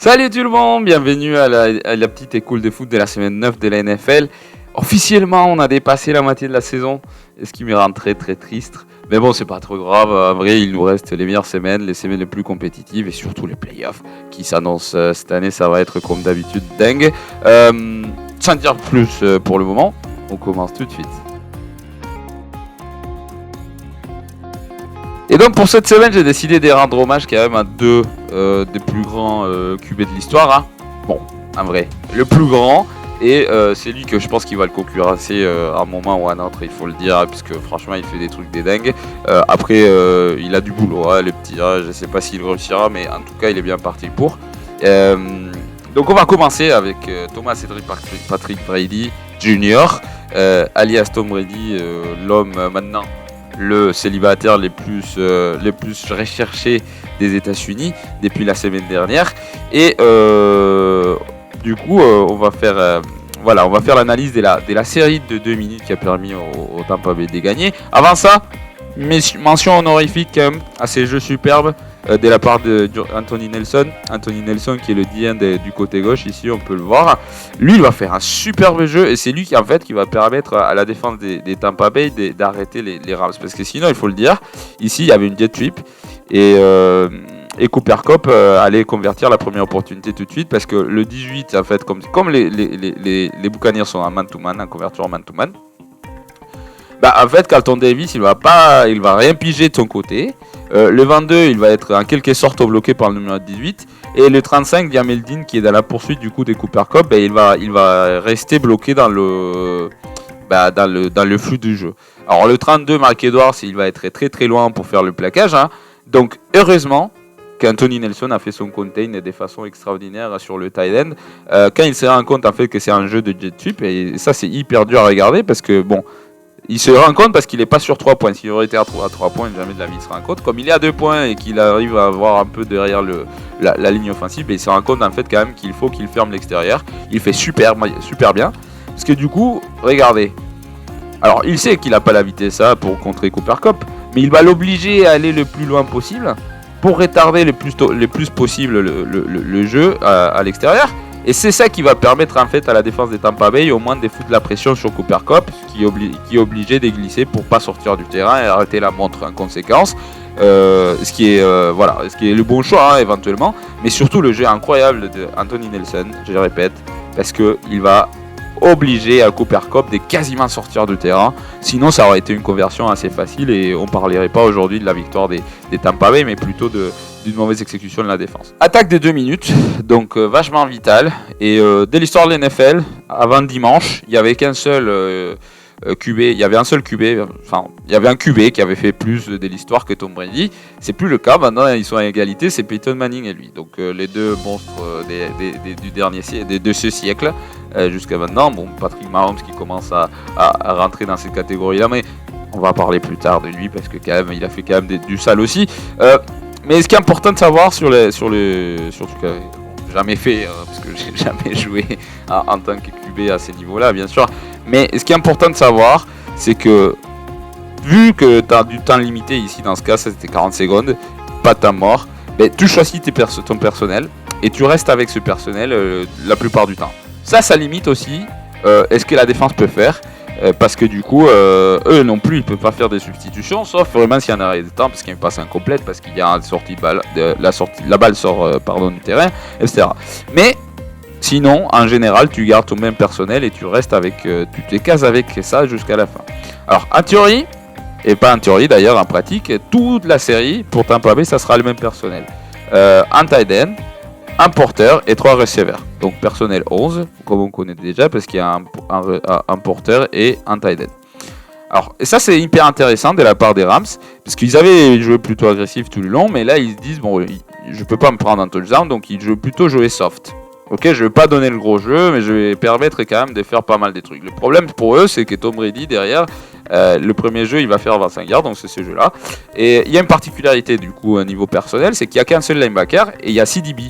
Salut tout le monde, bienvenue à la petite école de foot de la semaine 9 de la NFL. Officiellement, on a dépassé la moitié de la saison, ce qui me rend très très triste. Mais bon, c'est pas trop grave, en vrai, il nous reste les meilleures semaines, les semaines les plus compétitives et surtout les playoffs qui s'annoncent cette année, ça va être comme d'habitude dingue. Sans dire plus pour le moment, on commence tout de suite. Et donc pour cette semaine, j'ai décidé de rendre hommage quand même à deux des plus grands QB de l'histoire. Hein. Bon, en vrai, le plus grand, et c'est lui que je pense qu'il va le concurrencer à un moment ou à un autre, il faut le dire, puisque franchement il fait des trucs des dingues. Après, il a du boulot, hein, le petit, je sais pas s'il réussira, mais en tout cas il est bien parti pour. Donc on va commencer avec Thomas Cedric Patrick Brady Jr., alias Tom Brady, l'homme maintenant le célibataire les plus recherchés des États-Unis depuis la semaine dernière. Et du coup, on va faire l'analyse de la série de 2 minutes qui a permis au Tampa Bay de gagner. Avant ça, mention honorifique quand même à ces jeux superbes de la part de Anthony Nelson. Anthony Nelson qui est le DN du côté gauche, ici on peut le voir. Lui il va faire un superbe jeu et c'est lui qui va permettre à la défense des Tampa Bay d'arrêter les Rams. Parce que sinon il faut le dire, ici il y avait une jet sweep et Cooper Kupp allait convertir la première opportunité tout de suite parce que le 18 en fait comme les Buccaneers sont en man-to-man, en couverture en man-to-man, en fait Carlton Davis il va rien piger de son côté. Le 22 il va être en quelque sorte bloqué par le numéro 18 et le 35 Diameldine qui est dans la poursuite du coup des Cooper Kupp, il va rester bloqué dans le flux du jeu. Alors le 32 Mark Edwards il va être très très loin pour faire le plaquage, hein. Donc heureusement qu'Anthony Nelson a fait son contain de façon extraordinaire sur le tight end quand il se rend compte en fait que c'est un jeu de jet sweep, et ça c'est hyper dur à regarder parce que bon, il se rend compte parce qu'il n'est pas sur 3 points. S'il aurait été à 3 points, jamais de la vie il se rend compte. Comme il est à 2 points et qu'il arrive à avoir un peu derrière la ligne offensive, il se rend compte en fait quand même qu'il faut qu'il ferme l'extérieur. Il fait super bien. Parce que du coup, regardez. Alors il sait qu'il n'a pas la vitesse pour contrer Cooper Kupp, mais il va l'obliger à aller le plus loin possible pour retarder le plus possible le jeu à l'extérieur. Et c'est ça qui va permettre en fait à la défense des Tampa Bay au moins de foutre la pression sur Cooper Kupp, qui est obligé de glisser pour pas sortir du terrain et arrêter la montre en conséquence. Ce qui est le bon choix, hein, éventuellement. Mais surtout le jeu incroyable de Anthony Nelson, je le répète, parce que il va obliger à Cooper Kupp de quasiment sortir du terrain. Sinon ça aurait été une conversion assez facile et on parlerait pas aujourd'hui de la victoire des Tampa Bay, mais plutôt d'une mauvaise exécution de la défense. Attaque des 2 minutes, donc vachement vital. Et dès l'histoire de l'NFL, avant dimanche, il y avait qu'un seul QB, il y avait un QB qui avait fait plus de l'histoire que Tom Brady. C'est plus le cas, maintenant ils sont à égalité, c'est Peyton Manning et lui. Donc les deux monstres de ce siècle jusqu'à maintenant. Bon, Patrick Mahomes qui commence à rentrer dans cette catégorie-là, mais on va parler plus tard de lui parce que quand même il a fait quand même du sale aussi. Mais ce qui est important de savoir surtout que j'ai jamais fait, parce que j'ai jamais joué en tant que QB à ces niveaux-là, bien sûr. Mais ce qui est important de savoir, c'est que vu que tu as du temps limité ici, dans ce cas, ça c'était 40 secondes, pas de temps mort, tu choisis ton personnel et tu restes avec ce personnel la plupart du temps. Ça limite aussi est-ce que la défense peut faire. Parce que du coup, eux non plus, ils ne peuvent pas faire des substitutions, sauf vraiment s'il y en a arrêt de temps, parce qu'il y a une passe incomplète, parce qu'il y a une sortie de balle, la balle sort du terrain, etc. Mais sinon, en général, tu gardes ton même personnel et tu restes tu te cases avec ça jusqu'à la fin. Alors, en théorie, et pas en théorie d'ailleurs, en pratique, toute la série, pour Tampa Bay, ça sera le même personnel. Un tight end, un porteur et 3 receveurs. Donc personnel 11, comme on connaît déjà, parce qu'il y a un porteur et un tight end. Alors, et ça c'est hyper intéressant de la part des Rams, parce qu'ils avaient joué plutôt agressif tout le long, mais là ils se disent, bon, je peux pas me prendre un touchdown, donc ils jouent plutôt jouer soft. Ok, je vais pas donner le gros jeu, mais je vais permettre quand même de faire pas mal de trucs. Le problème pour eux, c'est que Tom Brady derrière, le premier jeu il va faire 25 yards, donc c'est ce jeu là. Et il y a une particularité du coup au niveau personnel, c'est qu'il y a qu'un seul linebacker et il y a 6 DB.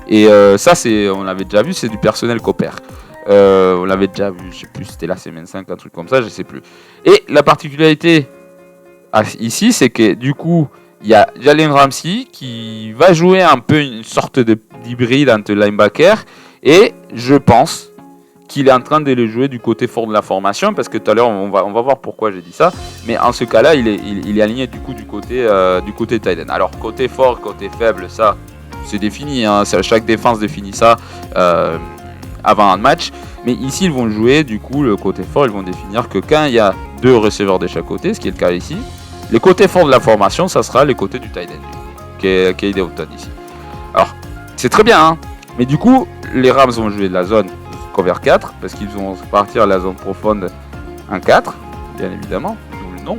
Et ça, on l'avait déjà vu, c'est du personnel copair. On l'avait déjà vu, je sais plus, c'était la semaine 5, un truc comme ça, je sais plus. Et la particularité ici, c'est que du coup, il y a Jalen Ramsey qui va jouer un peu une sorte d'hybride entre linebacker et je pense qu'il est en train de le jouer du côté fort de la formation parce que tout à l'heure on va voir pourquoi j'ai dit ça, mais en ce cas-là il est aligné du côté tight end. Alors côté fort, côté faible, ça c'est défini, hein, chaque défense définit ça avant un match, mais ici ils vont jouer du coup le côté fort, ils vont définir que quand il y a 2 receveurs de chaque côté, ce qui est le cas ici, les côtés forts de la formation ça sera les côtés du tight end qui est Houghton ici. Alors c'est très bien, hein, mais du coup les Rams vont jouer de la zone cover 4 parce qu'ils vont partir à la zone profonde 1-4 bien évidemment, d'où le nom,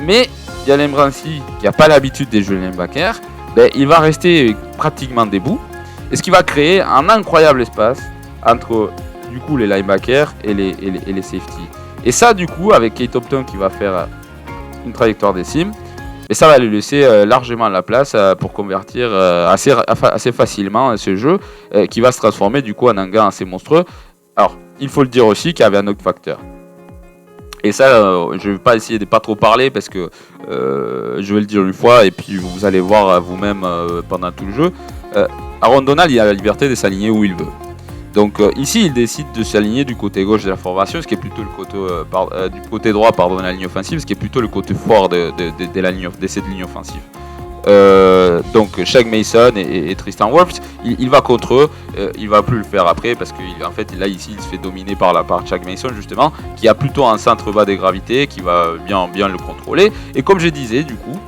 mais Jalen Ramsey qui n'a pas l'habitude des jeux linebacker, il va rester pratiquement debout et ce qui va créer un incroyable espace entre du coup les linebackers et les safety, et ça du coup avec Kate Upton qui va faire une trajectoire des cimes, et ça va lui laisser largement la place pour convertir assez facilement ce jeu qui va se transformer du coup en un gars assez monstrueux. Alors, il faut le dire aussi qu'il y avait un autre facteur. Et ça, je ne vais pas essayer de pas trop parler parce que je vais le dire une fois et puis vous allez voir vous-même pendant tout le jeu. Aaron Donald, il a la liberté de s'aligner où il veut. Donc ici, il décide de s'aligner du côté gauche de la formation, ce qui est plutôt le côté du côté droit de la ligne offensive, ce qui est plutôt le côté fort de cette ligne offensive. Donc Shaq Mason et Tristan Wirfs, il va contre eux, il va plus le faire après parce que en fait là ici il se fait dominer par Shaq Mason justement, qui a plutôt un centre bas de gravité qui va bien le contrôler. Et comme je disais du coup,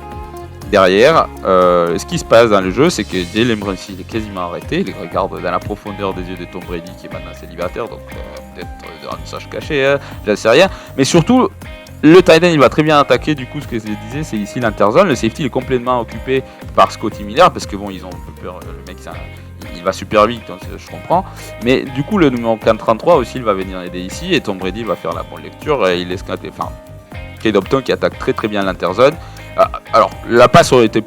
derrière, ce qui se passe dans le jeu, c'est que Jalen Ramsey est quasiment arrêté. Il regarde dans la profondeur des yeux de Tom Brady, qui est maintenant célibataire, donc peut-être un message caché, hein, je ne sais rien. Mais surtout, le tight end, il va très bien attaquer. Du coup, ce que je disais, c'est ici l'interzone. Le safety est complètement occupé par Scotty Miller, parce que bon, ils ont un peu peur. Le mec, il va super vite, donc je comprends. Mais du coup, le numéro 433 aussi, il va venir aider ici, et Tom Brady va faire la bonne lecture. Et il esclate, Kate Upton qui attaque très bien l'interzone. Alors, la passe aurait pu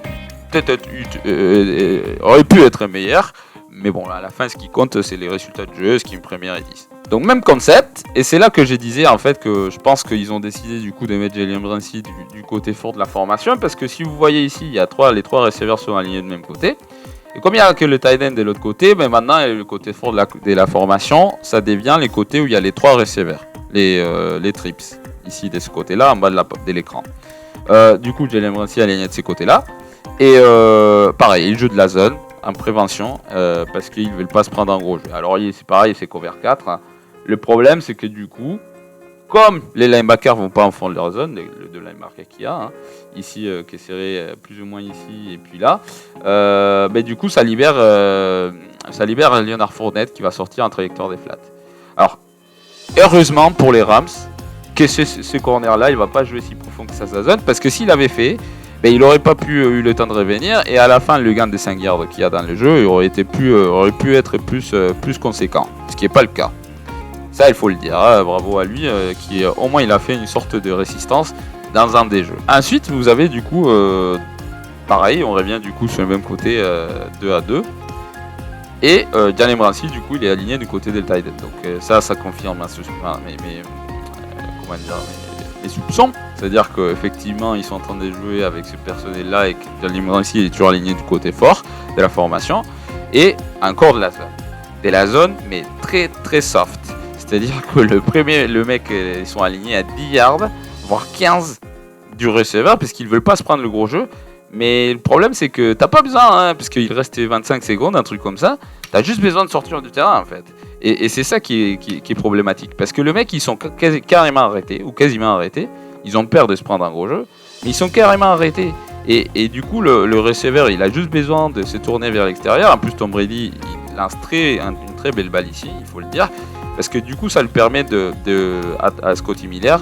être meilleure, mais bon, à la fin, ce qui compte, c'est les résultats de jeu, ce qui me première et 10. Donc, même concept, et c'est là que je disais en fait que je pense qu'ils ont décidé du coup de mettre Jalen Ramsey du côté fort de la formation, parce que si vous voyez ici, il y a les trois receveurs sont alignés de même côté, et comme il n'y a que le tight end de l'autre côté, maintenant, le côté fort de la formation, ça devient les côtés où il y a les 3 receveurs, les trips, ici de ce côté-là, en bas de l'écran. Du coup, Jalen Ramsey est aligné de ces côtés-là. Et pareil, il joue de la zone en prévention parce qu'ils ne veulent pas se prendre en gros jeu. Alors, c'est pareil, c'est cover 4. Hein. Le problème, c'est que du coup, comme les linebackers ne vont pas en fond de leur zone, les 2 linebackers qu'il y a, hein, ici qui est serré plus ou moins ici et puis là, du coup, ça libère Leonard Fournette qui va sortir en trajectoire des flats. Alors, heureusement pour les Rams, que ce corner-là, il va pas jouer si profond que ça sa zone, parce que s'il avait fait, il aurait pas eu le temps de revenir, et à la fin, le gain de 5 yards qu'il y a dans le jeu, il aurait pu être plus conséquent, ce qui n'est pas le cas. Ça, il faut le dire, hein, bravo à lui, qui au moins il a fait une sorte de résistance dans un des jeux. Ensuite, vous avez du coup, pareil, on revient du coup sur le même côté 2-2. Et Jalen Ramsey, du coup, il est aligné du côté del tight end. Donc ça confirme mes soupçons. C'est-à-dire qu'effectivement, ils sont en train de jouer avec ce personnel-là et que Jalen Ramsey est toujours aligné du côté fort de la formation. Et encore de la zone. De la zone, mais très très soft. C'est-à-dire que le mec, ils sont alignés à 10 yards, voire 15 du receveur, parce qu'ils ne veulent pas se prendre le gros jeu. Mais le problème, c'est que t'as pas besoin, hein, parce qu'il reste 25 secondes, un truc comme ça. T'as juste besoin de sortir du terrain, en fait. Et c'est ça qui est problématique. Parce que le mec, ils sont carrément arrêtés, ou quasiment arrêtés. Ils ont peur de se prendre un gros jeu, mais ils sont carrément arrêtés. Et du coup, le receveur, il a juste besoin de se tourner vers l'extérieur. En plus, Tom Brady, il lance une très belle balle ici, il faut le dire. Parce que du coup, ça lui permet à Scotty Miller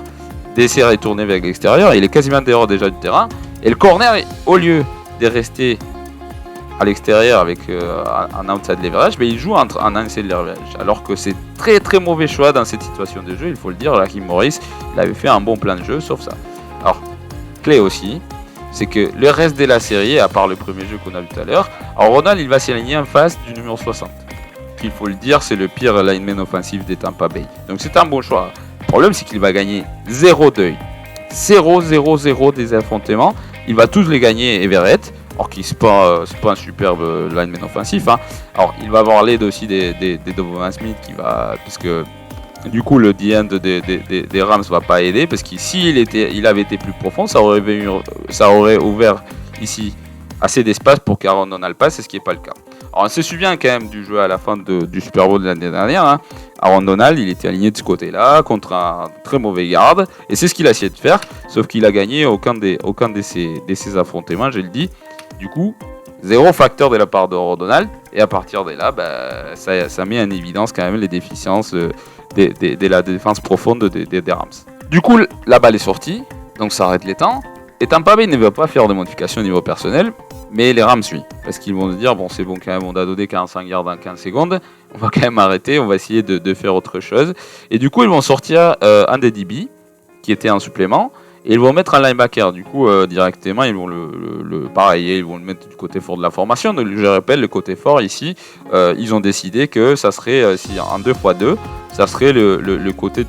d'essayer de tourner vers l'extérieur. Il est quasiment dehors déjà du terrain. Et le corner, au lieu de rester à l'extérieur avec un outside leverage, il joue en inside leverage. Alors que c'est très très mauvais choix dans cette situation de jeu, il faut le dire. Raheem Morris, il avait fait un bon plan de jeu, sauf ça. Alors, clé aussi, c'est que le reste de la série, à part le premier jeu qu'on a vu tout à l'heure, alors Ronald, il va s'aligner en face du numéro 60. Il faut le dire, c'est le pire lineman offensif des Tampa Bay. Donc c'est un bon choix. Le problème, c'est qu'il va gagner 0 deuil. 0-0-0 des affrontements. il va tous les gagner Everett, alors qu'il c'est pas un superbe lineman offensif. Hein. Alors il va avoir l'aide aussi des Devon Smith qui va, puisque du coup le D-end des Rams va pas aider, parce que s'il il avait été plus profond, ça aurait ouvert ici assez d'espace pour qu'Aaron Donald passe, c'est ce qui n'est pas le cas. Alors on se souvient quand même du jeu à la fin du Super Bowl de l'année dernière. Hein. Aaron Donald, il était aligné de ce côté-là contre un très mauvais garde, et c'est ce qu'il a essayé de faire, sauf qu'il a gagné aucun de ses affrontements, je le dis. Du coup, 0 facteur de la part d'Aaron Donald, et à partir de là, ça met en évidence quand même les déficiences de la défense profonde des Rams. Du coup, la balle est sortie, donc ça arrête les temps. Et Tampa Bay ne va pas faire de modification au niveau personnel, mais les Rams oui. Parce qu'ils vont se dire, bon c'est bon quand même, on a donné 45 yards en 15 secondes, on va quand même arrêter, on va essayer de faire autre chose. Et du coup ils vont sortir un des DB, qui était en supplément, et ils vont mettre un linebacker. Du coup directement ils vont pareil, ils vont le mettre du côté fort de la formation. Donc je rappelle, le côté fort ici, ils ont décidé que ça serait, si en 2x2, ça serait le côté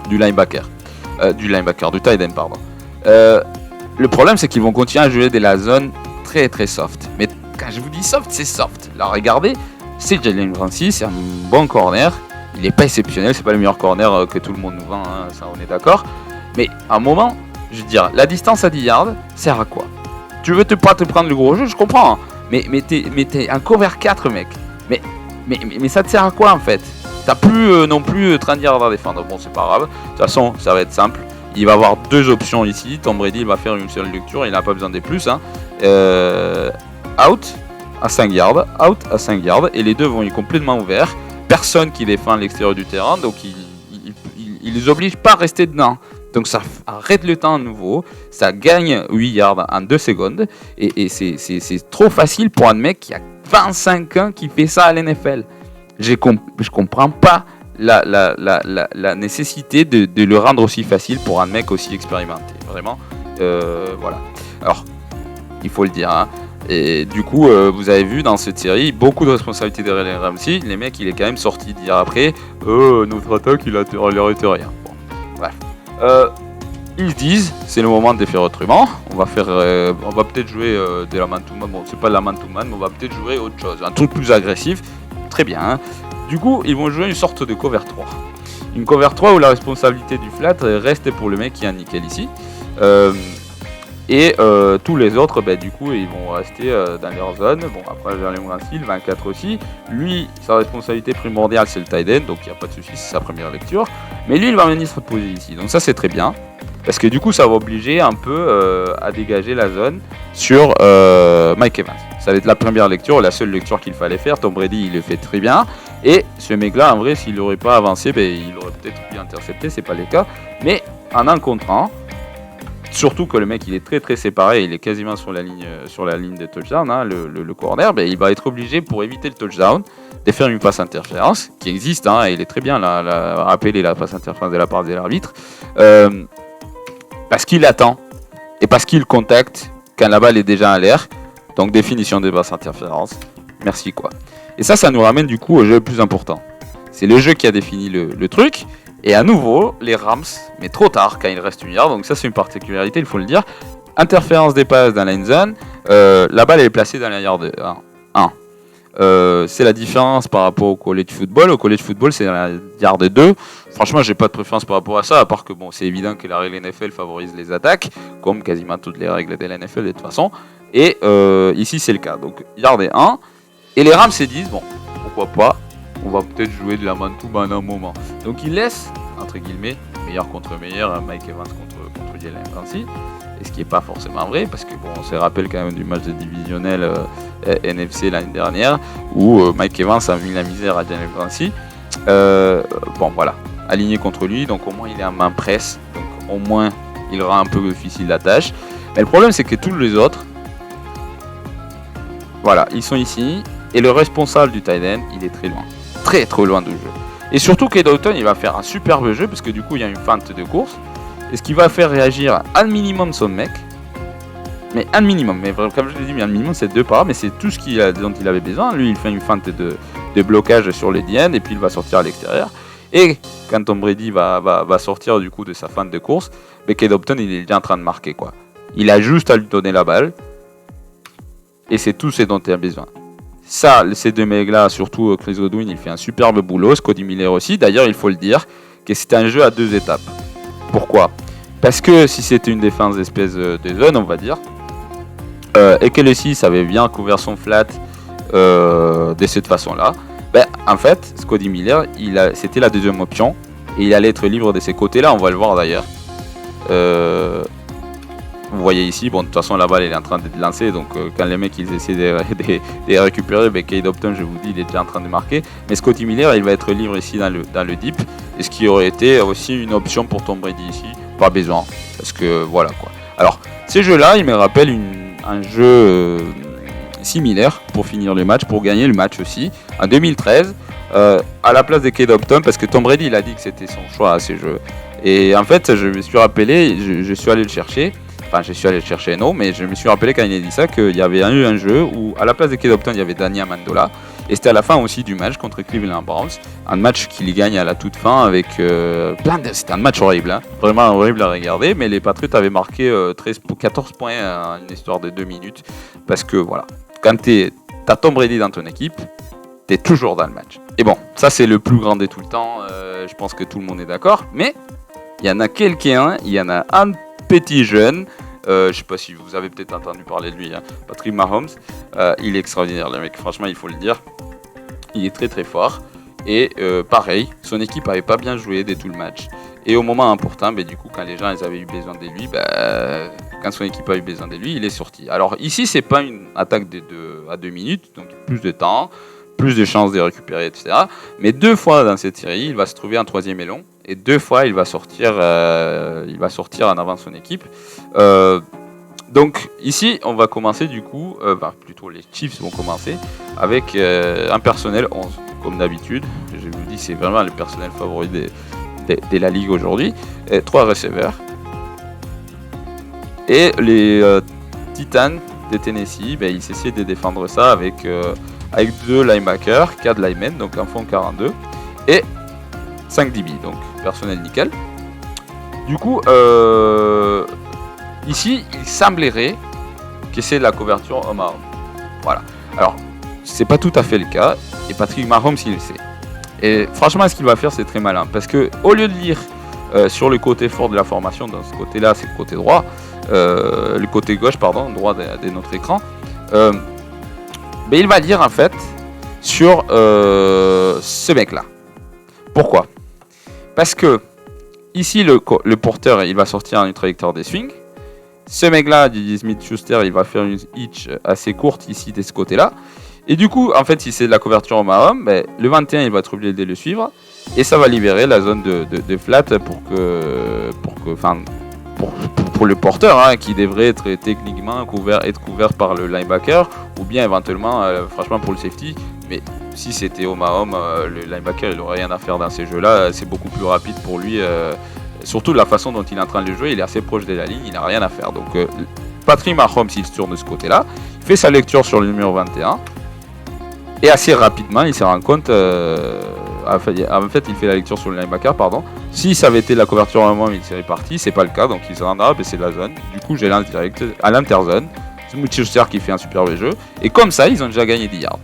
du linebacker. Du tight end, pardon. Le problème, c'est qu'ils vont continuer à jouer de la zone très très soft. Mais quand je vous dis soft, c'est soft. Là, regardez, c'est Jalen Ramsey, c'est un bon corner. Il n'est pas exceptionnel, c'est pas le meilleur corner que tout le monde nous vend, hein, ça on est d'accord. Mais à un moment, je veux dire, la distance à 10 yards sert à quoi? Tu veux pas te prendre le gros jeu, je comprends. Hein. Mais t'es un cover 4, mec. Mais ça te sert à quoi en fait? T'as plus non plus 30 yards à défendre. Bon, c'est pas grave. De toute façon, ça va être simple. Il va avoir deux options ici. Tom Brady, il va faire une seule lecture. Il n'a pas besoin des plus. Hein. Out à 5 yards. Out à 5 yards. Et les deux vont être complètement ouverts. Personne qui défend à l'extérieur du terrain. Donc, il les oblige pas à rester dedans. Donc, ça arrête le temps à nouveau. Ça gagne 8 yards en 2 secondes. Et c'est trop facile pour un mec qui a 25 ans qui fait ça à l'NFL. Je comprends pas la nécessité de le rendre aussi facile pour un mec aussi expérimenté. Vraiment, voilà. Alors, il faut le dire. Hein. Et du coup, vous avez vu dans cette série, beaucoup de responsabilités de Jalen Ramsey. Les mecs, il est quand même sorti dire après, notre attaque, il arrête rien. Bon, bref. Ils disent, c'est le moment de faire autrement. On va peut-être jouer de la man-to-man. Bon, c'est pas de la man-to-man, mais on va peut-être jouer autre chose. Un truc plus agressif. Très bien. Hein. Du coup, ils vont jouer une sorte de cover 3. Une cover 3 où la responsabilité du flat reste pour le mec qui a nickel ici. Et tous les autres, du coup, ils vont rester dans leur zone. Bon, après, Jalen Ramsey, 24 aussi. Lui, sa responsabilité primordiale, c'est le tight end. Donc, il n'y a pas de souci, c'est sa première lecture. Mais lui, il va venir se reposer ici. Donc, ça, c'est très bien. Parce que du coup, ça va obliger un peu à dégager la zone sur Mike Evans. Ça va être la première lecture, la seule lecture qu'il fallait faire. Tom Brady, il le fait très bien. Et ce mec-là, en vrai, s'il n'aurait pas avancé, il aurait peut-être pu intercepter. C'est pas le cas. Mais en un contre un, surtout que le mec, il est très très séparé. Il est quasiment sur la ligne de touchdown, hein, le corner. Il va être obligé, pour éviter le touchdown, de faire une passe interférence qui existe. Hein, et il est très bien rappelé la passe interférence de la part de l'arbitre. Parce qu'il attend et parce qu'il contacte quand la balle est déjà en l'air. Donc définition de basse interférence. Merci quoi. Et ça nous ramène du coup au jeu le plus important. C'est le jeu qui a défini le truc. Et à nouveau, les Rams, mais trop tard quand il reste une yard. Donc ça c'est une particularité, il faut le dire. Interférence des passes dans la end zone. La balle elle est placée dans la yard 1. C'est la différence par rapport au college football. Au college football, c'est la yard 2. Franchement, j'ai pas de préférence par rapport à ça, à part que bon, c'est évident que la règle NFL favorise les attaques, comme quasiment toutes les règles de la NFL de toute façon. Et ici, c'est le cas. Donc, yard 1. Et les Rams se disent, bon, pourquoi pas, on va peut-être jouer de la man-to-man à un moment. Donc, ils laissent, entre guillemets, meilleur contre meilleur, Mike Evans contre Jalen Ramsey. Et ce qui n'est pas forcément vrai, parce que bon, on se rappelle quand même du match de divisionnel NFC l'année dernière, où Mike Evans a mis la misère à Jalen Ramsey. Bon, voilà, aligné contre lui, donc au moins il est en main presse, donc au moins il rend un peu difficile la tâche. Mais le problème, c'est que tous les autres, voilà, ils sont ici, et le responsable du tight end, il est très loin, très très loin du jeu. Et surtout que Dalton, il va faire un superbe jeu, parce que du coup, il y a une feinte de course. Et ce qui va faire réagir un minimum son mec. Mais un minimum. Mais comme je l'ai dit, mais un minimum, c'est 2 pas. Mais c'est tout ce dont il avait besoin. Lui, il fait une feinte de blocage sur les D-end. Et puis, il va sortir à l'extérieur. Et quand Tom Brady va sortir du coup de sa fin de course, Kate Upton il est déjà en train de marquer quoi. Il a juste à lui donner la balle et c'est tout ce dont il a besoin. Ça, ces deux mecs-là, surtout Chris Godwin, il fait un superbe boulot. Scotty Miller aussi. D'ailleurs, il faut le dire que c'est un jeu à 2 étapes. Pourquoi ? Parce que si c'était une défense d'espèce de zone, on va dire, et que le 6 avait bien couvert son flat de cette façon-là, en fait, Scotty Miller, c'était la deuxième option et il allait être libre de ces côtés-là. On va le voir d'ailleurs. Vous voyez ici, bon de toute façon la balle elle est en train d'être lancée, donc quand les mecs ils essaient de récupérer, Kate Upton je vous dis il est déjà en train de marquer, mais Scotty Miller il va être libre ici dans le deep, et ce qui aurait été aussi une option pour Tom Brady ici, pas besoin, parce que voilà quoi. Alors ces jeux là ils me rappellent un jeu similaire pour finir le match, pour gagner le match aussi, en 2013, à la place de Kate Upton, parce que Tom Brady il a dit que c'était son choix à ces jeux, et en fait je me suis rappelé, je suis allé le chercher. Enfin, je suis allé le chercher, non, mais je me suis rappelé quand il a dit ça qu'il y avait eu un jeu où, à la place de Kate Upton, il y avait Danny Amendola. Et c'était à la fin aussi du match contre Cleveland Browns. Un match qu'il gagne à la toute fin avec C'était un match horrible, hein, vraiment horrible à regarder. Mais les Patriots avaient marqué 14 points en une histoire de 2 minutes. Parce que voilà, quand t'as Tom Brady dans ton équipe, t'es toujours dans le match. Et bon, ça c'est le plus grand de tout le temps. Je pense que tout le monde est d'accord. Mais il y en a quelqu'un, il y en a un petit jeune, je sais pas si vous avez peut-être entendu parler de lui, hein, Patrick Mahomes, il est extraordinaire le mec, franchement il faut le dire, il est très très fort, et pareil, son équipe avait pas bien joué dès tout le match, et au moment important, du coup quand les gens ils avaient eu besoin de lui, quand son équipe a eu besoin de lui, il est sorti. Alors ici c'est pas une attaque à 2 minutes, donc plus de temps, plus de chances de récupérer, etc. Mais 2 fois dans cette série, il va se trouver un 3e et long. Et 2 fois, il va sortir en avant de son équipe. Donc ici, on va commencer du coup, plutôt les Chiefs vont commencer avec un personnel 11, comme d'habitude. Je vous dis, c'est vraiment le personnel favori de la ligue aujourd'hui. 3 receveurs. Et les Titans de Tennessee, ils essaient de défendre ça avec 2 linebackers, 4 linemen, donc un fond 42, et 5 DB, donc personnel nickel. Du coup, ici, il semblerait que c'est la couverture homme à homme. Voilà. Alors, c'est pas tout à fait le cas, et Patrick Mahomes, il le sait. Et franchement, ce qu'il va faire, c'est très malin, parce que au lieu de lire sur le côté fort de la formation, dans ce côté-là, c'est le côté droit, le côté gauche, pardon, droit de notre écran, il va lire en fait sur ce mec-là. Pourquoi ? Parce que ici le porteur il va sortir une trajectoire des swings. Ce mec-là, Didi Smith-Schuster, il va faire une hitch assez courte ici de ce côté-là. Et du coup, en fait, si c'est de la couverture homme à homme, le 21 il va être obligé de le suivre et ça va libérer la zone de flat pour le porteur, hein, qui devrait être techniquement couvert par le linebacker, ou bien éventuellement, franchement pour le safety. Mais si c'était homme à homme, le linebacker il n'aurait rien à faire dans ces jeux-là, c'est beaucoup plus rapide pour lui, surtout la façon dont il est en train de le jouer, il est assez proche de la ligne, il n'a rien à faire. Donc Patrick Mahomes il se tourne de ce côté-là, il fait sa lecture sur le numéro 21, et assez rapidement il se rend compte, en fait il fait la lecture sur le linebacker, pardon. Si ça avait été la couverture à un moment, il serait parti, c'est pas le cas, donc il se rendra, c'est la zone. Du coup, j'ai lance direct à l'interzone. C'est Smith-Schuster qui fait un superbe jeu. Et comme ça, ils ont déjà gagné 10 yards.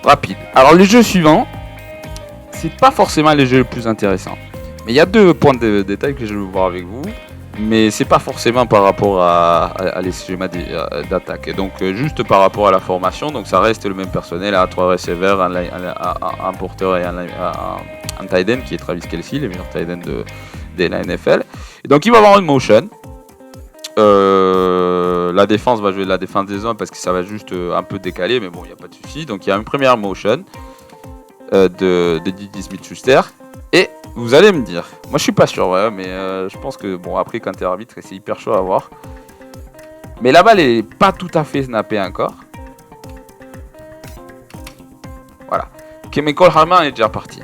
Rapide. Alors, le jeu suivant, c'est pas forcément le jeu le plus intéressant. Mais il y a 2 points de détail que je veux voir avec vous. Mais c'est pas forcément par rapport à les schémas d'attaque. Et donc, juste par rapport à la formation, donc ça reste le même personnel à 3 receveurs, un porteur et un tight end qui est Travis Kelce, le meilleur tight end de la NFL. Et donc il va avoir une motion. La défense va jouer de la défense des zones parce que ça va juste un peu décaler, mais bon, il n'y a pas de souci. Donc il y a une première motion de Didi Smith-Schuster. Et vous allez me dire, moi je suis pas sûr, ouais, mais je pense que bon, après quand t'es arbitre, c'est hyper chaud à voir. Mais la balle est pas tout à fait snappée encore. Voilà. Chemical Harman est déjà parti.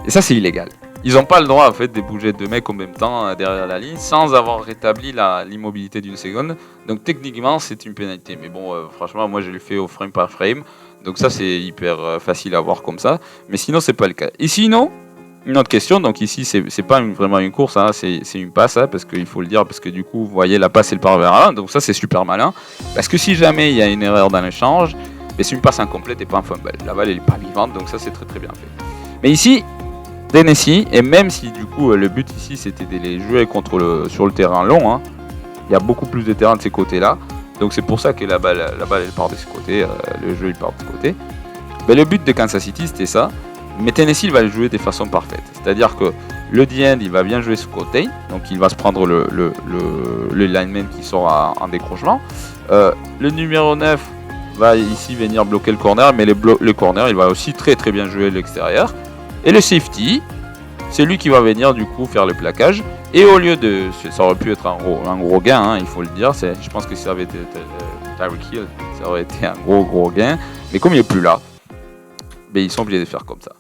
Et ça c'est illégal. Ils n'ont pas le droit en fait de bouger 2 mecs en même temps derrière la ligne sans avoir rétabli l'immobilité d'une seconde. Donc techniquement c'est une pénalité. Mais bon franchement moi je l'ai fait au frame par frame. Donc ça c'est hyper facile à voir comme ça. Mais sinon c'est pas le cas. Et sinon Une autre question, donc ici c'est pas vraiment une course, hein, c'est une passe, hein, parce qu'il faut le dire, parce que du coup vous voyez la passe et le part vers un, donc ça c'est super malin, parce que si jamais il y a une erreur dans l'échange, c'est une passe incomplète et pas un fumble. La balle elle est pas vivante, donc ça c'est très bien fait. Mais ici, Tennessee, et même si du coup le but ici c'était de les jouer sur le terrain long, hein, il y a beaucoup plus de terrain de ces côtés-là, donc c'est pour ça que la balle elle part de ce côté, le jeu il part de ce côté. Mais le but de Kansas City c'était ça, mais Tennessee il va le jouer de façon parfaite, c'est-à-dire que le D-end il va bien jouer ce côté, donc il va se prendre le lineman qui sort en décrochement, le numéro 9 va ici venir bloquer le corner, mais le corner il va aussi très bien jouer l'extérieur. Et le safety, c'est lui qui va venir du coup faire le plaquage. Et au lieu de... Ça aurait pu être un gros gain, hein, il faut le dire. Je pense que si ça avait été Tyreek Hill, ça aurait été un gros gain. Mais comme il n'est plus là, ben, ils sont obligés de faire comme ça.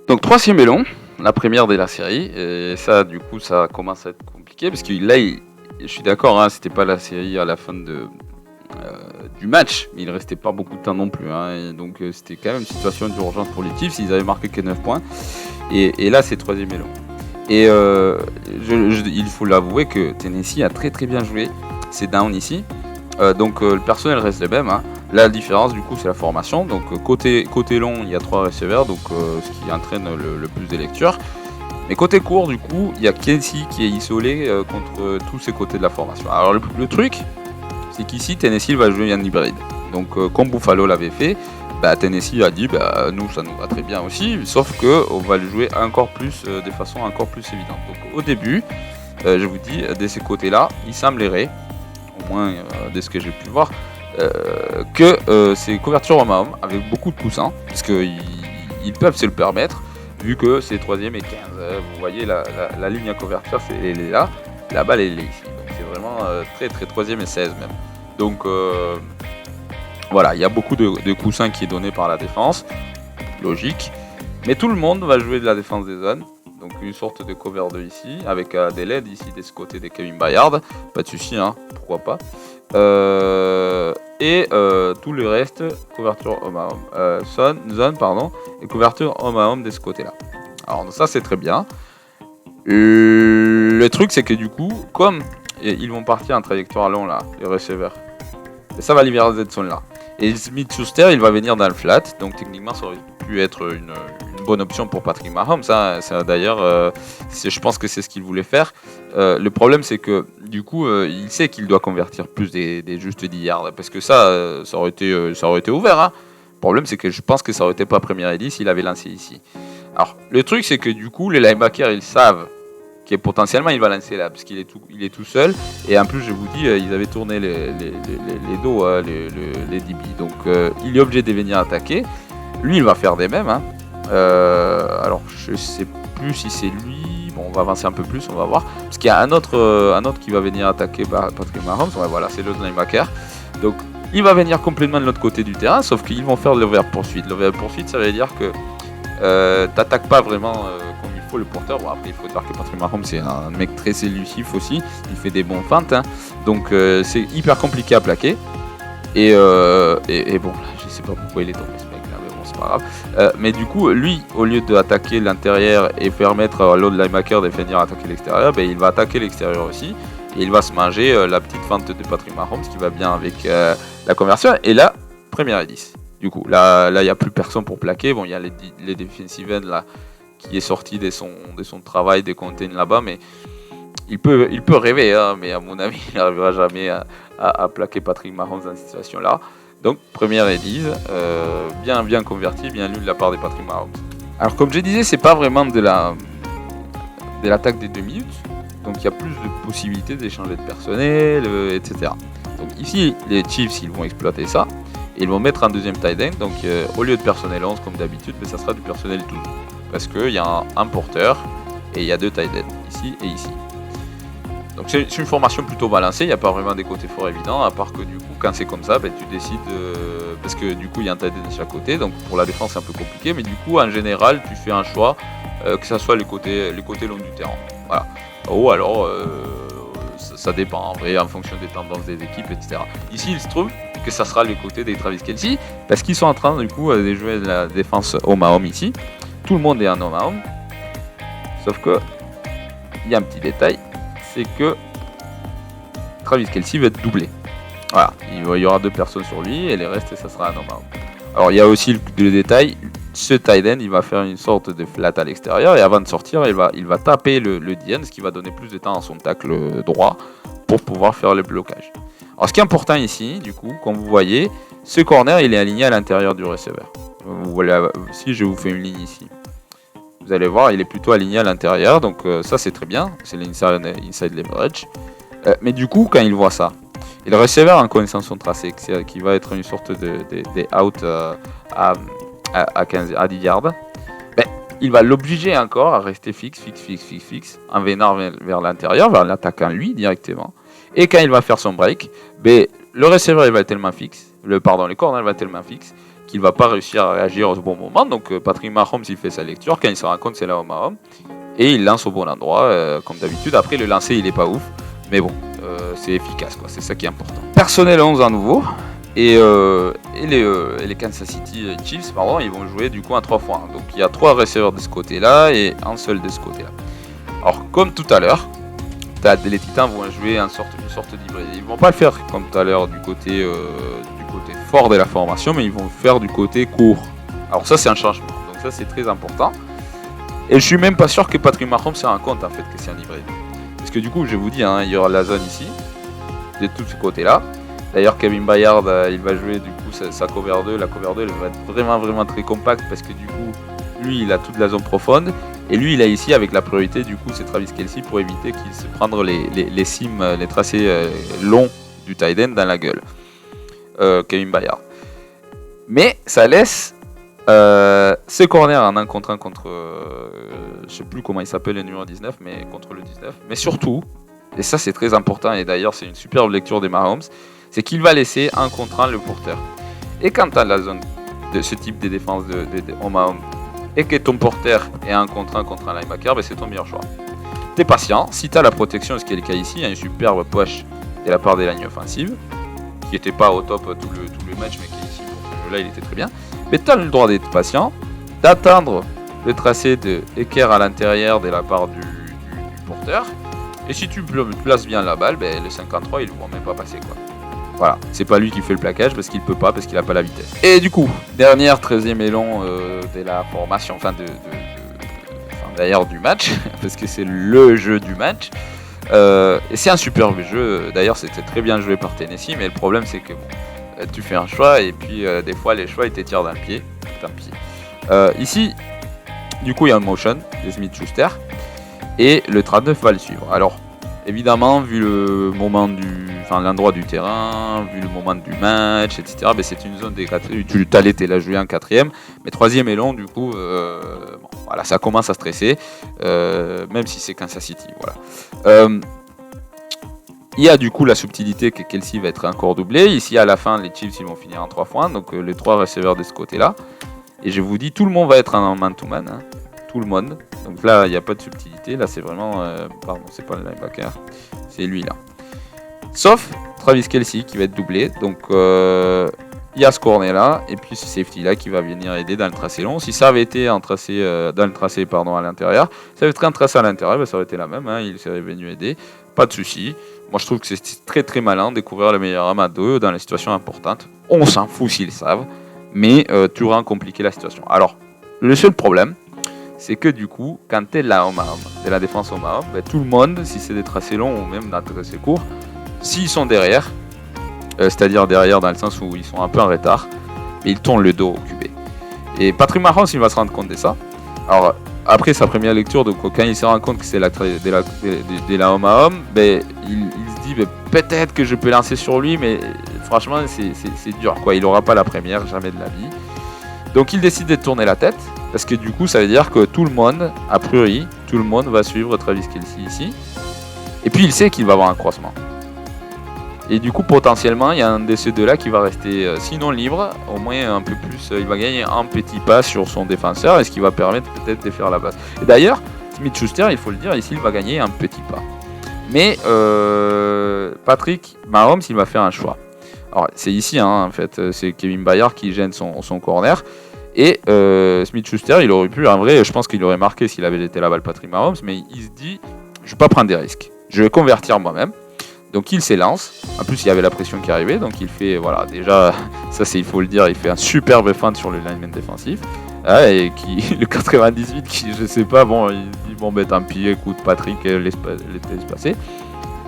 Donc 3e et long, la première de la série. Et ça du coup ça commence à être compliqué. Parce que là, je suis d'accord, hein, c'était pas la série à la fin du match, mais il restait pas beaucoup de temps non plus, hein, et donc c'était quand même une situation d'urgence pour les Chiefs. Ils avaient marqué que 9 points et là c'est 3e et long et il faut l'avouer que Tennessee a très bien joué. C'est down ici, donc le personnel reste le même, hein. La différence du coup c'est la formation, donc côté long il y a 3 receveurs, donc ce qui entraîne le plus de lectures, mais côté court du coup il y a Kelsey qui est isolé contre tous ces côtés de la formation. Alors le truc c'est qu'ici Tennessee va jouer un hybride. Donc comme Buffalo l'avait fait, Tennessee a dit nous ça nous va très bien aussi, sauf que on va le jouer encore plus de façon encore plus évidente. Donc au début, je vous dis, de ces côtés-là, il semblerait, au moins de ce que j'ai pu voir, que c'est couverture homme à homme avec beaucoup de coussins, parce qu'ils peuvent se le permettre, vu que c'est 3e et 15. Vous voyez la ligne à couverture, elle est là, la balle elle est ici. Donc c'est vraiment très 3e et 16 même. Donc voilà, il y a beaucoup de coussins qui est donné par la défense, logique. Mais tout le monde va jouer de la défense des zones. Donc une sorte de cover 2 ici, avec des LED ici de ce côté de Kevin Bayard. Pas de souci, hein, pourquoi pas. Tout le reste, couverture homme à homme, zone, pardon, et couverture homme à homme de ce côté-là. Alors ça c'est très bien. Le truc c'est que du coup, comme ils vont partir en trajectoire long là, les receveurs, et ça va aller vers cette zone là. Et Smith-Schuster il va venir dans le flat, donc techniquement ça aurait pu être une bonne option pour Patrick Mahomes. Ça d'ailleurs, je pense que c'est ce qu'il voulait faire. Le problème c'est que du coup il sait qu'il doit convertir plus des justes 10 yards, parce que ça aurait été ouvert, hein. Le problème c'est que je pense que ça aurait été pas première et 10 s'il avait lancé ici. Alors le truc c'est que du coup les linebackers ils savent que potentiellement il va lancer là, parce qu'il est tout seul, et en plus je vous dis ils avaient tourné les dos, les DB, donc il est obligé de venir attaquer. Lui il va faire des mêmes, hein. Alors je sais plus si c'est lui, bon on va avancer un peu plus, on va voir, parce qu'il y a un autre qui va venir attaquer Patrick Mahomes. Ouais, voilà, c'est le linebacker, donc il va venir complètement de l'autre côté du terrain, sauf qu'ils vont faire de l'over poursuite. L'over poursuite ça veut dire que t'attaques pas vraiment comme il faut le porteur. Bon, après il faut dire que Patrick Mahomes c'est un mec très sélectif aussi, il fait des bons feintes, hein. Donc c'est hyper compliqué à plaquer, et bon là, je sais pas pourquoi il est tombé ce mec là, mais bon c'est pas grave. Mais du coup lui, au lieu d'attaquer l'intérieur et permettre à l'autre linebacker de venir attaquer l'extérieur, il va attaquer l'extérieur aussi, et il va se manger la petite feinte de Patrick Mahomes qui va bien avec la conversion. Et là, première et 10. Du coup, là, il n'y a plus personne pour plaquer. Bon, il y a les defensive end là qui est sorti de son travail des containers là-bas, mais il peut rêver, hein, mais à mon avis, il n'arrivera jamais à plaquer Patrick Mahomes dans cette situation-là. Donc, première et 10, bien converti, bien lu de la part de Patrick Mahomes. Alors, comme je disais, c'est pas vraiment de l'attaque des 2 minutes, donc il y a plus de possibilités d'échanger de personnel, etc. Donc ici, les Chiefs, ils vont exploiter ça. Ils vont mettre un deuxième tight end, donc au lieu de personnel 11 comme d'habitude, mais ça sera du personnel 12. Parce qu'il y a un porteur et il y a 2 tight ends, ici et ici. Donc c'est une formation plutôt balancée, il n'y a pas vraiment des côtés forts évidents, à part que du coup quand c'est comme ça, tu décides, parce que du coup il y a un tight end de chaque côté, donc pour la défense c'est un peu compliqué, mais du coup en général tu fais un choix, que ça soit les côtés longs du terrain. Voilà. Ou alors ça dépend en vrai en fonction des tendances des équipes, etc. Ici il se trouve que ça sera les côtés des Travis Kelce, parce qu'ils sont en train du coup de jouer de la défense homme à homme ici. tout le monde est un homme à homme. Sauf que, il y a un petit détail, c'est que Travis Kelce va être doublé. Voilà, il y aura 2 personnes sur lui et les restes, ça sera un homme à homme. Alors il y a aussi le détail, ce tight end, il va faire une sorte de flat à l'extérieur et avant de sortir, il va taper le DN, ce qui va donner plus de temps à son tacle droit pour pouvoir faire le blocage. Alors ce qui est important ici, du coup, comme vous voyez, ce corner, il est aligné à l'intérieur du receveur. Si je vous fais une ligne ici, vous allez voir, il est plutôt aligné à l'intérieur, donc ça c'est très bien, c'est l'inside leverage. Mais du coup, quand il voit ça, et le receveur en connaissant son tracé, qui va être une sorte de out à 10 yards, ben, il va l'obliger encore à rester fixe, en venant vers l'intérieur, vers l'attaquant lui directement. Et quand il va faire son break, ben, le receveur il va être tellement fixe, le corner va être tellement fixe qu'il va pas réussir à réagir au bon moment. Donc Patrick Mahomes il fait sa lecture, quand il se rend compte c'est là au Mahomes, et il lance au bon endroit comme d'habitude. Après le lancer il est pas ouf, mais bon. C'est efficace, quoi. C'est ça qui est important. Personnel 11 à nouveau. Et les Kansas City Chiefs, ils vont jouer du coup à 3 fois. Donc il y a 3 receveurs de ce côté-là et un seul de ce côté-là. Alors comme tout à l'heure, les Titans vont jouer une sorte d'hybride. Ils vont pas le faire comme tout à l'heure du côté fort de la formation, mais ils vont le faire du côté court. Alors ça c'est un changement. Donc ça c'est très important. Et je suis même pas sûr que Patrick Mahomes se rend compte en fait que c'est un hybride. Parce que du coup, je vous dis, il y aura la zone ici, de tous ces côtés-là. D'ailleurs, Kevin Byard, il va jouer du coup sa cover 2. La cover 2, elle va être vraiment très compacte parce que du coup, lui, il a toute la zone profonde. Et lui, il a ici, avec la priorité, du coup, c'est Travis Kelce pour éviter qu'il se prenne les cimes, les tracés longs du tight end dans la gueule. Kevin Byard. Mais ça laisse ce corner en 1 contre 1 contre je sais plus comment il s'appelle le numéro 19, mais contre le 19. Mais surtout, et ça c'est très important, et d'ailleurs c'est une superbe lecture des Mahomes, c'est qu'il va laisser 1 contre 1 le porteur. Et quand tu as la zone de ce type de défense de Mahomes et que ton porteur est 1 contre 1 contre un linebacker, ben c'est ton meilleur choix. T'es patient, si tu as la protection, ce qui est le cas ici, il y a une superbe push de la part des lignes offensives, qui n'était pas au top tout le match, mais qui ici pour ce jeu-là il était très bien. Mais tu as le droit d'être patient, d'attendre le tracé de équerre à l'intérieur de la part du porteur. Et si tu places bien la balle, ben, le 53 il ne va même pas passer, quoi. Voilà, c'est pas lui qui fait le plaquage parce qu'il peut pas, parce qu'il a pas la vitesse. Et du coup, dernière 13e élan de la formation, d'ailleurs du match, parce que c'est le jeu du match. Et c'est un superbe jeu, d'ailleurs c'était très bien joué par Tennessee, mais le problème c'est que bon, tu fais un choix et puis des fois les choix ils t'étirent d'un pied. Tant pis. Ici, du coup il y a un motion de Smith-Schuster et le 39 va le suivre. Alors évidemment, vu le moment l'endroit du terrain, vu le moment du match, etc., ben c'est une zone des 4. Tu allais la jouer en 4ème, mais 3ème élan, du coup, voilà, ça commence à stresser, même si c'est Kansas City. Voilà. Il y a du coup la subtilité que Kelce va être encore doublé. Ici, à la fin, les Chiefs ils vont finir en 3 points, donc les 3 receveurs de ce côté-là. Et je vous dis, tout le monde va être en man-to-man. Hein. Tout le monde. Donc là, il n'y a pas de subtilité. Là, c'est vraiment... pardon, c'est pas le linebacker. C'est lui, là. Sauf Travis Kelce qui va être doublé. Donc, il y a ce corner-là. Et puis ce safety-là qui va venir aider dans le tracé long. Si ça avait été dans le tracé à l'intérieur, ça avait été un tracé à l'intérieur, ben, ça aurait été la même. Hein, il serait venu aider. Pas de souci. Moi, je trouve que c'est très très malin de découvrir le meilleur homme à 2 dans les situations importantes. On s'en fout s'ils savent. Mais tu rends compliqué la situation. Alors, le seul problème, c'est que du coup, quand tu es là au Mahomes, de la défense au Mahomes, ben, tout le monde, si c'est des tracés longs ou même des tracés courts, s'ils sont derrière, c'est-à-dire derrière dans le sens où ils sont un peu en retard, mais ils tournent le dos au QB. Et Patrick Mahomes, il va se rendre compte de ça. Alors, après sa première lecture, donc, quand il se rend compte que c'est de la homme à homme, ben, il se dit ben, peut-être que je peux lancer sur lui, mais franchement, c'est dur, quoi. Il n'aura pas la première, jamais de la vie. Donc, il décide de tourner la tête. Parce que du coup, ça veut dire que tout le monde, a priori, tout le monde va suivre Travis Kelce ici. Et puis, il sait qu'il va avoir un croisement. Et du coup, potentiellement, il y a un de ces deux-là qui va rester, sinon libre, au moins un peu plus, il va gagner un petit pas sur son défenseur, et ce qui va permettre peut-être de faire la base. Et d'ailleurs, Smith-Schuster, il faut le dire, ici, il va gagner un petit pas. Mais Patrick Mahomes, il va faire un choix. Alors, c'est ici, hein, en fait, c'est Kevin Byard qui gêne son corner. Et Smith-Schuster, il aurait pu, en vrai, je pense qu'il aurait marqué s'il avait été là-bas le Patrick Mahomes, mais il se dit, je ne vais pas prendre des risques, je vais convertir moi-même. Donc il s'élance, en plus il y avait la pression qui arrivait, donc il fait, voilà, déjà, ça c'est, il faut le dire, il fait un superbe feint sur le lineman défensif. Et qui, le 98, qui, je sais pas, bon, il dit, bon, ben tant pis, écoute, Patrick, laisse passer.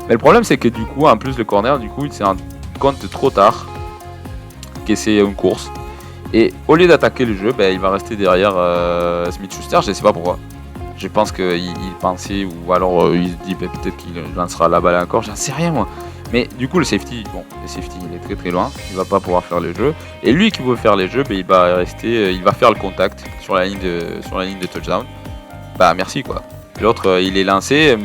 Mais le problème, c'est que du coup, en plus, le corner, du coup, il s'est rendu compte trop tard que c'est une course. Et au lieu d'attaquer le jeu, ben, il va rester derrière Smith-Schuster, je sais pas pourquoi. Je pense qu'il pensait, ou alors il se dit ben, peut-être qu'il lancera la balle encore, j'en sais rien moi. Mais du coup, le safety, il est très très loin, il va pas pouvoir faire le jeu. Et lui qui veut faire les jeux, ben, il va rester, il va faire le contact sur la ligne de touchdown. Bah merci quoi. L'autre, il est lancé,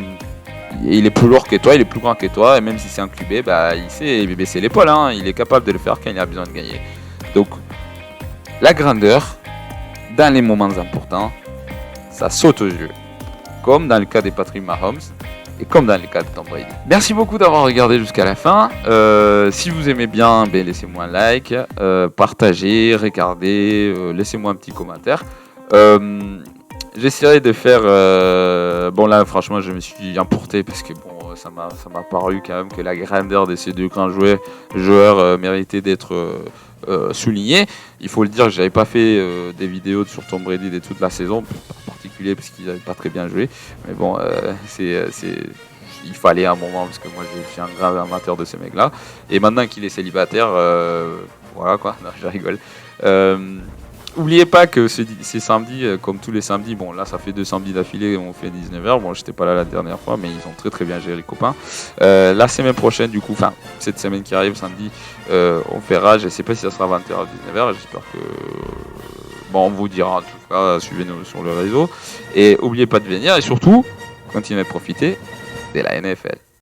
il est plus lourd que toi, il est plus grand que toi, et même si c'est un QB, bah il sait baisser l'épaule, hein, il est capable de le faire quand il a besoin de gagner. Donc la grandeur, dans les moments importants, ça saute aux yeux. Comme dans le cas des Patrick Mahomes et comme dans le cas de Tom Brady. Merci beaucoup d'avoir regardé jusqu'à la fin. Si vous aimez bien, ben, laissez-moi un like, partagez, regardez, laissez-moi un petit commentaire. J'essaierai de faire... Bon là franchement je me suis emporté parce que bon ça m'a paru quand même que la grandeur de ces deux grands joueurs méritait d'être souligné. Il faut le dire que j'avais pas fait des vidéos sur Tom Brady de toute la saison, en particulier parce qu'ils n'avaient pas très bien joué. Mais bon, il fallait un moment parce que moi je suis un grand amateur de ces mecs-là. Et maintenant qu'il est célibataire, voilà quoi, non, je rigole. N'oubliez pas que c'est samedi, comme tous les samedis, bon là ça fait 2 samedis d'affilée, on fait 19h, bon j'étais pas là la dernière fois, mais ils ont très très bien géré les copains. La semaine prochaine du coup, enfin cette semaine qui arrive samedi, on fera, je sais pas si ça sera 20h ou 19h, j'espère que... Bon on vous dira en tout cas, suivez-nous sur le réseau, et n'oubliez pas de venir, et surtout, continuez à profiter de la NFL.